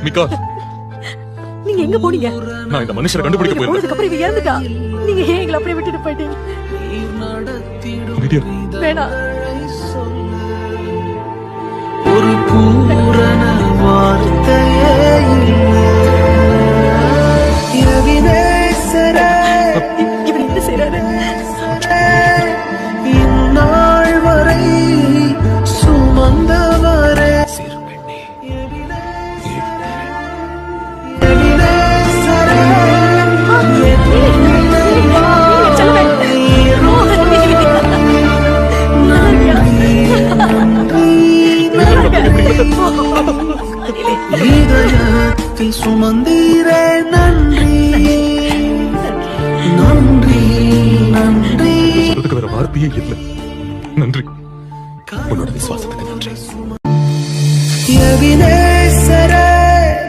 மிகா, நீங்க எங்க போனீங்க? நான் இந்த மனுஷரை கண்டுபிடிக்க போயிருந்தேன். போனதுக்கு அப்புறம் இவ இறந்துட்டா. நீங்க ஏன் எங்களை அப்படியே விட்டுட்டு போயிட்டீங்க? அமைதியா. வேணாம். ஒரு பூரண வார்த்தையே இவர் என்ன செய்றாரு? இந்நாள் வரை சுமந்தவரே இதயத்தில் சுமந்தீரே நன்றி நன்றி நன்றி. சொல்றதுக்கு வேற வார்த்தையே இல்லை. நன்றி, உன்னோட விசுவாசத்துக்கு நன்றி.